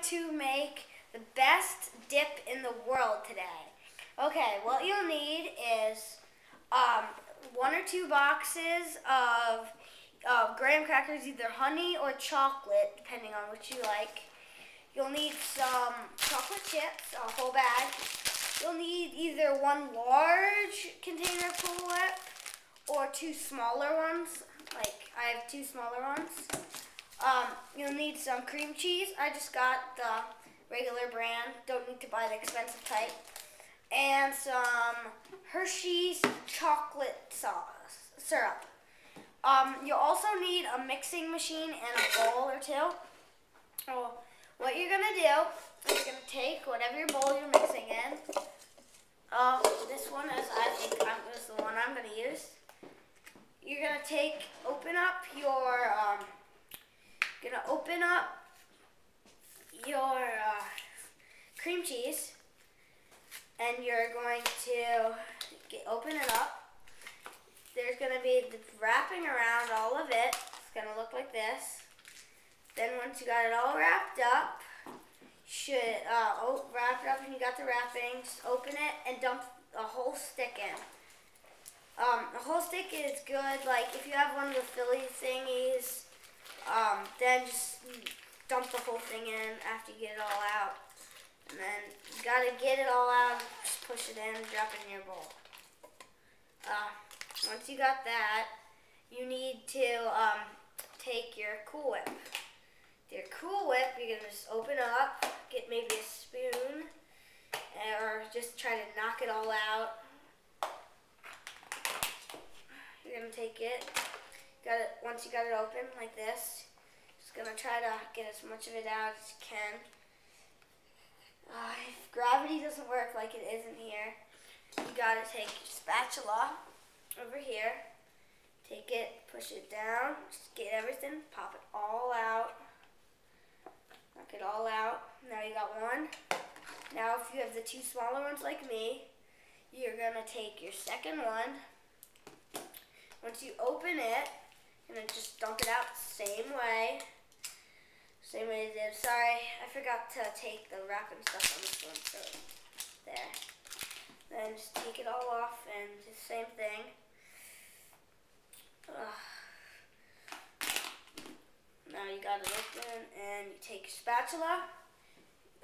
to make the best dip in the world today. Okay, what you'll need is 1 or 2 boxes of graham crackers, either honey or chocolate, depending on what you like. You'll need some chocolate chips, a whole bag. You'll need either 1 large container of Cool Whip or 2 smaller ones. Like, I have 2 smaller ones. You'll need some cream cheese. I just got the regular brand. Don't need to buy the expensive type. And some Hershey's chocolate syrup. You'll also need a mixing machine and a bowl or 2. So what you're going to do is you're going to take whatever your bowl you're mixing in. This one is, I think, is the one I'm going to use. You're going to open up your cream cheese, and you're going to open it up. There's going to be the wrapping around all of it. It's going to look like this. Then once you got it all wrapped up, wrap it up and you got the wrapping, just open it and dump a whole stick in. A whole stick is good, like if you have one of the Philly thingies, then just dump the whole thing in after you get it all out. And then you gotta get it all out, just push it in, drop it in your bowl. Once you got that, you need to take your Cool Whip. Your Cool Whip, you're gonna just open up, get maybe a spoon, or just try to knock it all out. You're gonna take it, once you got it open like this, just gonna try to get as much of it out as you can. If gravity doesn't work like it is in here, you gotta take your spatula over here, take it, push it down, just get everything, pop it all out, knock it all out. Now you got one. Now if you have the 2 smaller ones like me, you're gonna take your second one. Once you open it, you're gonna just dump it out the same way you did. Sorry, I forgot to take the wrapping stuff on this one, so there. Then just take it all off and do the same thing. Now you got it open and you take your spatula.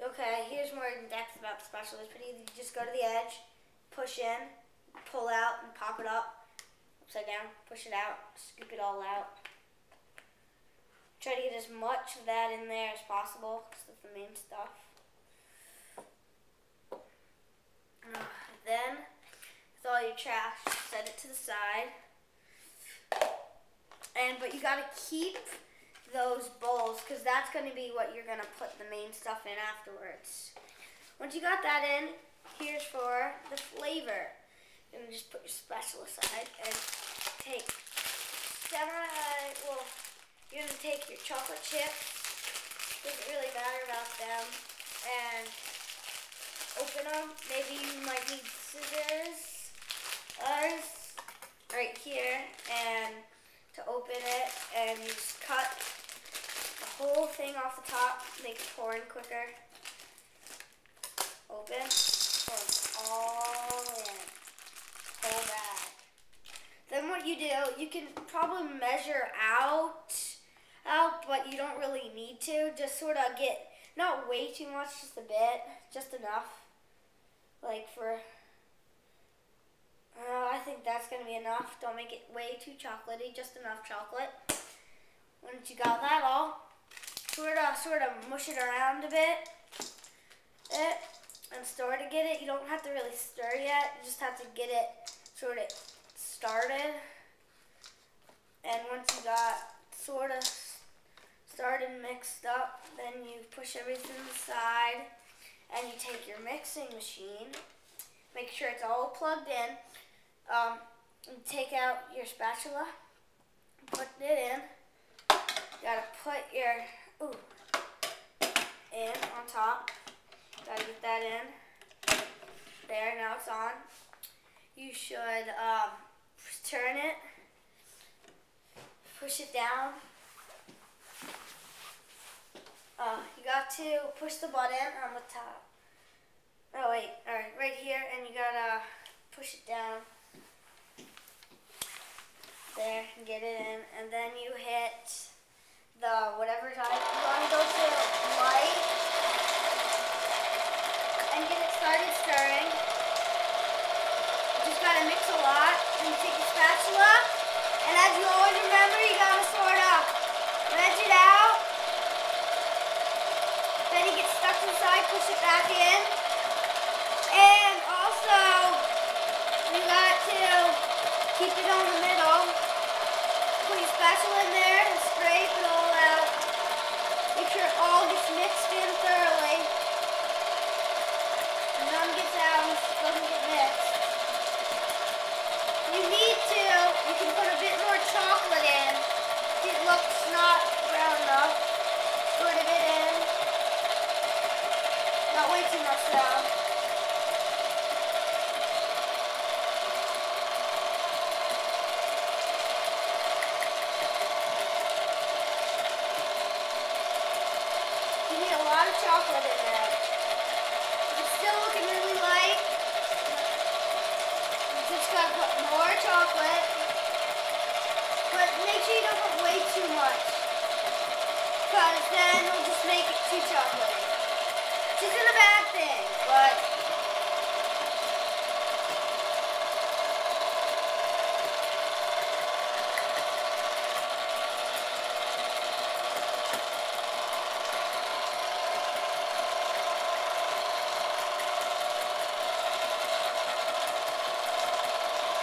Okay, here's more in depth about the spatula. It's pretty easy. You just go to the edge, push in, pull out, and pop it up. Upside down, push it out, scoop it all out. Try to get as much of that in there as possible, because that's the main stuff. Then, with all your trash, set it to the side. But you gotta keep those bowls, because that's going to be what you're going to put the main stuff in afterwards. Once you got that in, here's for the flavor. You're going to just put your spatula aside and take you're going to take your chocolate chips, doesn't really matter about them, and open them. Maybe you might need scissors right here, and to open it, and you just cut the whole thing off the top, make it pour in quicker. Open, pour it all in, whole bag. Then what you do, you can probably measure out, but you don't really need to. Just sort of get, not way too much, just a bit, just enough. Like for, I think that's going to be enough. Don't make it way too chocolatey, just enough chocolate. Once you got that all, sort of mush it around a bit, and start to get it. You don't have to really stir yet. You just have to get it sort of started. And once you got sort of started mixed up, then you push everything aside, and you take your mixing machine. Make sure it's all plugged in. Take out your spatula, put it in. You gotta put your in on top. Gotta get that in. There, now it's on. You should turn it, push it down. You got to push the button on the top. Oh wait, alright, right here, and you gotta push it down. There, and get it in, and then you hit the whatever time. You want to go to light, and get it started stirring. You just gotta mix a lot, and you take your spatula, and as you always remember, you gotta sort of wedge it out. Then you get stuck inside, push it back in. And also, you got to keep it on the middle. Put your spatula in there and scrape it all out. Make sure it all gets mixed in thoroughly. And none gets out and it doesn't get mixed. You need to, you can put a bit more chocolate in. It looks not brown enough. Put a bit in. Not way too much though. You need a lot of chocolate in there. It's still looking really light. You just gotta put more chocolate. But make sure you don't put way too much. Because then it'll just make it too chocolatey. Which isn't a bad thing, but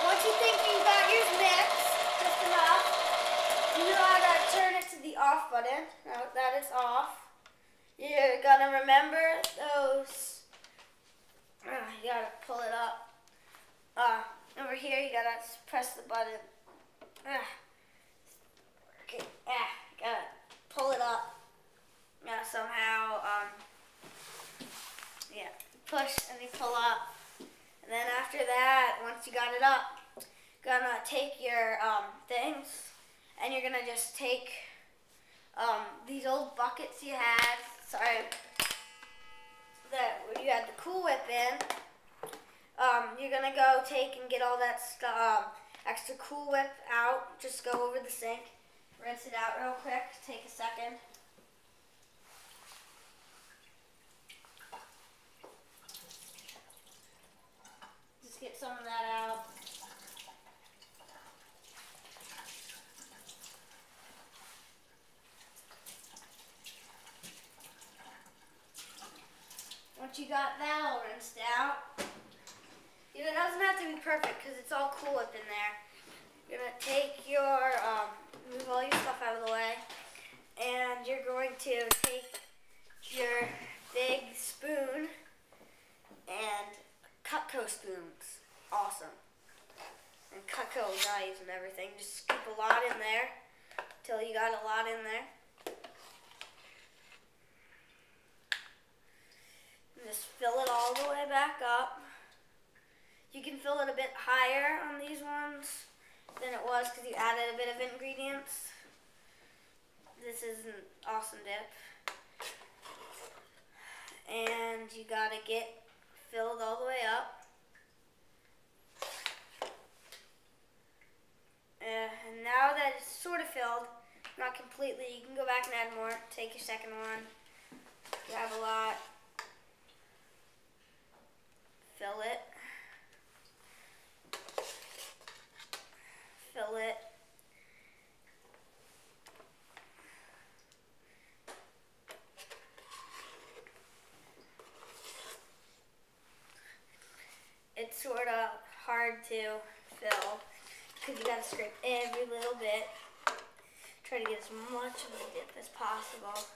once you think you got yours mixed just enough, you know how to turn it to the off button. Now that it's off. You're gonna remember those. You gotta pull it up. Over here, you gotta press the button. Okay, gotta pull it up. Somehow, push and you pull up. And then after that, once you got it up, gonna take your things, and you're gonna just take these old buckets you had. Sorry, that you had the Cool Whip in. You're gonna go take and get all that extra Cool Whip out. Just go over the sink, rinse it out real quick. Take a second. Just get some of that out. Once you got that all rinsed out, it doesn't have to be perfect because it's all Cool Whip in there. You're going to take your, move all your stuff out of the way, and you're going to take your big spoon and Cutco spoons. Awesome. And Cutco knives and everything. Just scoop a lot in there till you got a lot in there. Just fill it all the way back up. You can fill it a bit higher on these ones than it was because you added a bit of ingredients. This is an awesome dip. And you gotta get filled all the way up. And now that it's sort of filled, not completely, you can go back and add more. Take your second one. You have a lot. Fill it. Fill it. It's sort of hard to fill because you gotta scrape every little bit. Try to get as much of the dip as possible.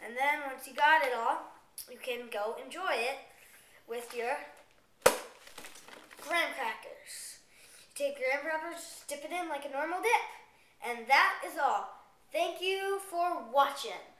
And then once you got it all, you can go enjoy it with your graham crackers. You take graham crackers, dip it in like a normal dip. And that is all. Thank you for watching.